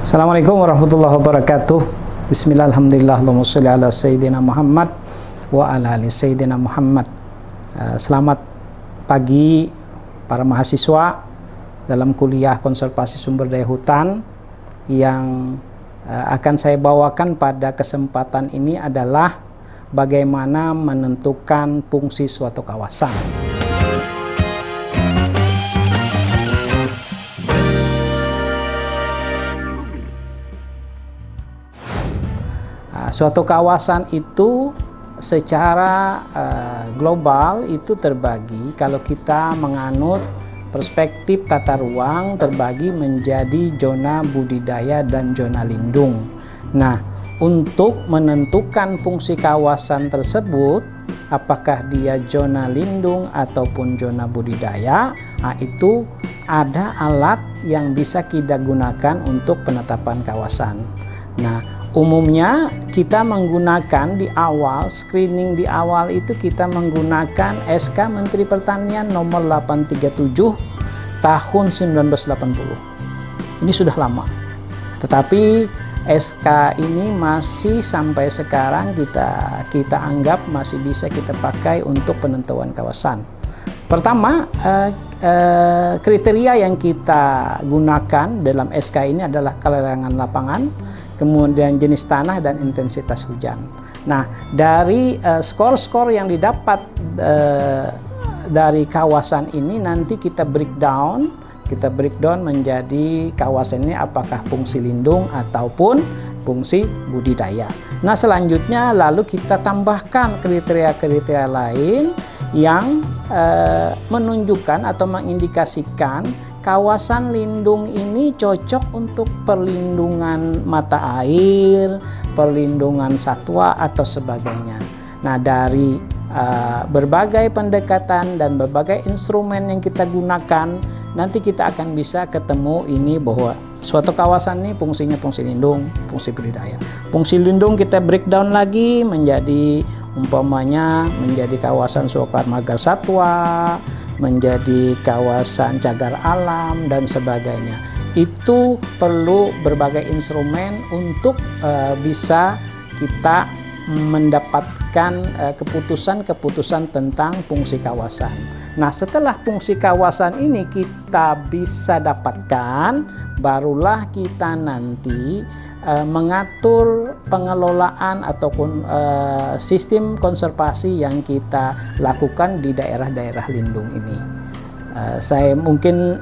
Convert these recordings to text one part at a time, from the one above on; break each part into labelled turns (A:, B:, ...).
A: Assalamualaikum warahmatullahi wabarakatuh. Bismillah, alhamdulillah, Allahumma sholli ala Sayyidina Muhammad wa ala ali Sayyidina Muhammad. Selamat pagi para mahasiswa dalam kuliah konservasi sumber daya hutan. Yang akan saya bawakan pada kesempatan ini adalah bagaimana menentukan fungsi suatu kawasan. Suatu kawasan itu secara global itu terbagi, kalau kita menganut perspektif tata ruang, terbagi menjadi zona budidaya dan zona lindung. Nah, untuk menentukan fungsi kawasan tersebut, apakah dia zona lindung ataupun zona budidaya, itu ada alat yang bisa kita gunakan untuk penetapan kawasan. Nah, umumnya kita menggunakan di awal, screening di awal itu kita menggunakan SK Menteri Pertanian nomor 837 tahun 1980. Ini sudah lama. Tetapi SK ini masih sampai sekarang kita anggap masih bisa kita pakai untuk penentuan kawasan. Pertama, kriteria yang kita gunakan dalam SK ini adalah kelarangan lapangan, kemudian jenis tanah dan intensitas hujan. Nah, dari skor-skor yang didapat dari kawasan ini nanti kita breakdown menjadi kawasan ini apakah fungsi lindung ataupun fungsi budidaya. Nah, selanjutnya lalu kita tambahkan kriteria-kriteria lain yang menunjukkan atau mengindikasikan kawasan lindung ini cocok untuk perlindungan mata air, perlindungan satwa atau sebagainya. Nah, dari berbagai pendekatan dan berbagai instrumen yang kita gunakan, nanti kita akan bisa ketemu ini bahwa suatu kawasan ini fungsinya fungsi lindung, fungsi budidaya. Fungsi lindung kita breakdown lagi menjadi umpamanya menjadi kawasan Suaka Marga Satwa, menjadi kawasan cagar alam dan sebagainya. Itu perlu berbagai instrumen untuk bisa kita mendapatkan keputusan-keputusan tentang fungsi kawasan. Nah, setelah fungsi kawasan ini kita bisa dapatkan, barulah kita nanti mengatur pengelolaan ataupun sistem konservasi yang kita lakukan di daerah-daerah lindung ini. Saya mungkin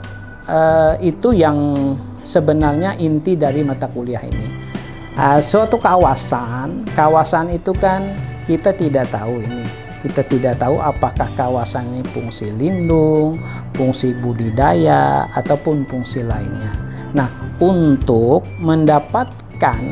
A: itu yang sebenarnya inti dari mata kuliah ini. Suatu kawasan itu kan kita tidak tahu ini. Kita tidak tahu apakah kawasan ini fungsi lindung, fungsi budidaya, ataupun fungsi lainnya. Nah, untuk mendapatkan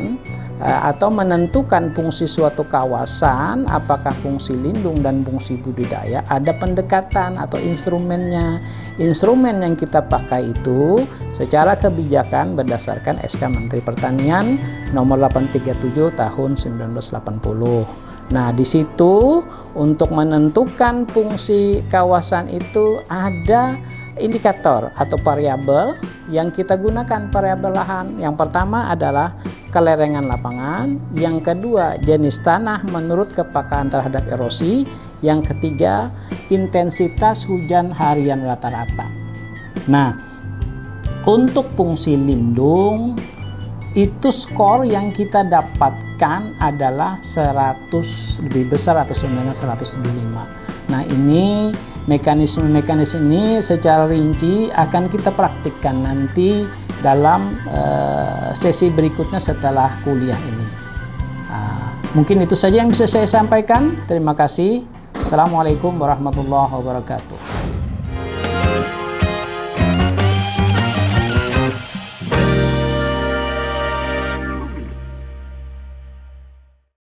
A: atau menentukan fungsi suatu kawasan, apakah fungsi lindung dan fungsi budidaya, ada pendekatan atau instrumennya. Instrumen yang kita pakai itu secara kebijakan berdasarkan SK Menteri Pertanian nomor 837 tahun 1980. Nah, di situ untuk menentukan fungsi kawasan itu ada indikator atau variabel yang kita gunakan, variabel lahan. Yang pertama adalah kelerengan lapangan, yang kedua jenis tanah menurut kepekaan terhadap erosi, yang ketiga intensitas hujan harian rata-rata. Nah, untuk fungsi lindung itu skor yang kita dapatkan adalah 100 lebih besar atau sebenarnya 175. Nah, ini mekanisme ini secara rinci akan kita praktikkan nanti dalam sesi berikutnya setelah kuliah ini. Mungkin itu saja yang bisa saya sampaikan. Terima kasih. Assalamualaikum warahmatullahi wabarakatuh.